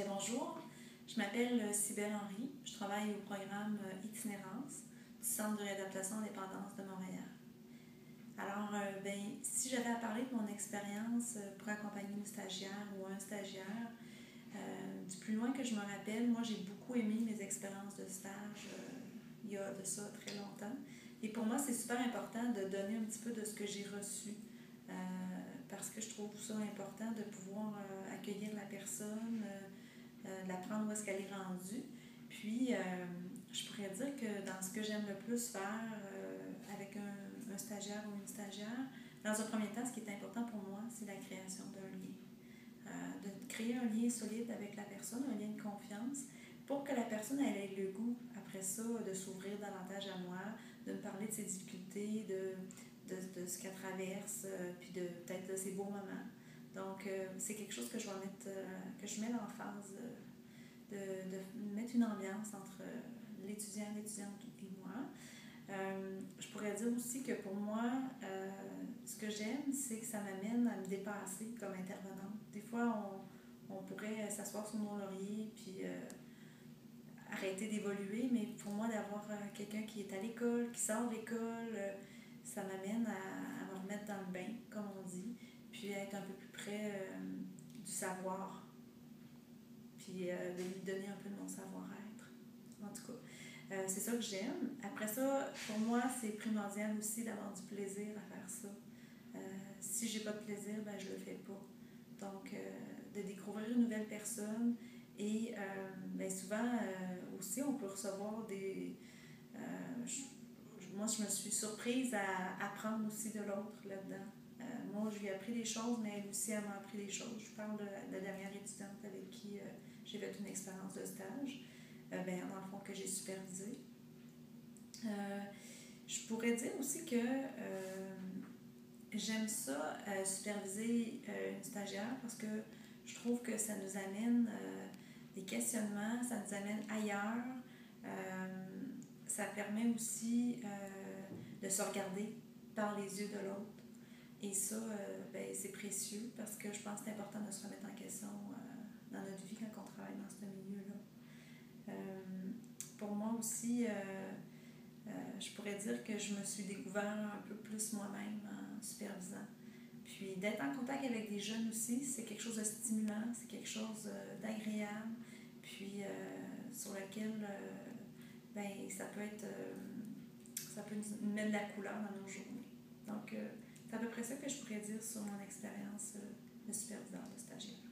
Bonjour, je m'appelle Cybèle Henry, je travaille au programme Itinérance du Centre de réadaptation en dépendance de Montréal. Alors, si j'avais à parler de mon expérience pour accompagner une stagiaire ou un stagiaire, du plus loin que je me rappelle, moi j'ai beaucoup aimé mes expériences de stage il y a de ça très longtemps. Et pour moi, c'est super important de donner un petit peu de ce que j'ai reçu. Parce que je trouve ça important de pouvoir accueillir la personne, de la prendre où est-ce qu'elle est rendue. Puis, je pourrais dire que dans ce que j'aime le plus faire avec un stagiaire ou une stagiaire, dans un premier temps, ce qui est important pour moi, c'est la création d'un lien. De créer un lien solide avec la personne, un lien de confiance, pour que la personne elle ait le goût, après ça, de s'ouvrir davantage à moi, de me parler de ses difficultés, de ce qu'elle traverse, puis de peut-être de ses beaux moments. Donc, c'est quelque chose que je vais mettre, que je mets en phase de mettre une ambiance entre l'étudiant, l'étudiante et moi. Je pourrais dire aussi que pour moi, ce que j'aime, c'est que ça m'amène à me dépasser comme intervenante. Des fois, on pourrait s'asseoir sur nos lauriers puis arrêter d'évoluer, mais pour moi, d'avoir quelqu'un qui est à l'école, qui sort de l'école, ça m'amène à me remettre dans le bain, comme on dit, puis à être un peu plus près du savoir, puis de lui donner un peu de mon savoir-être. En tout cas, c'est ça que j'aime. Après ça, pour moi, c'est primordial aussi d'avoir du plaisir à faire ça. Si j'ai pas de plaisir, je le fais pas. Donc, de découvrir une nouvelle personne et souvent aussi, on peut recevoir des... moi, je me suis surprise à apprendre aussi de l'autre là-dedans. Moi, je lui ai appris des choses, mais elle aussi, elle m'a appris des choses. Je parle de la dernière étudiante avec qui j'ai fait une expérience de stage, dans le fond, que j'ai supervisé. Je pourrais dire aussi que j'aime ça, superviser une stagiaire, parce que je trouve que ça nous amène des questionnements, ça nous amène ailleurs. Ça permet aussi de se regarder par les yeux de l'autre. Et ça, c'est précieux, parce que je pense que c'est important de se remettre en question dans notre vie quand on travaille dans ce milieu-là. Pour moi aussi, je pourrais dire que je me suis découvert un peu plus moi-même en supervisant. Puis d'être en contact avec des jeunes aussi, c'est quelque chose de stimulant, c'est quelque chose d'agréable, puis sur lequel ça peut nous mettre de la couleur dans nos journées. Donc, c'est à peu près ça que je pourrais dire sur mon expérience de superviseur de stagiaire.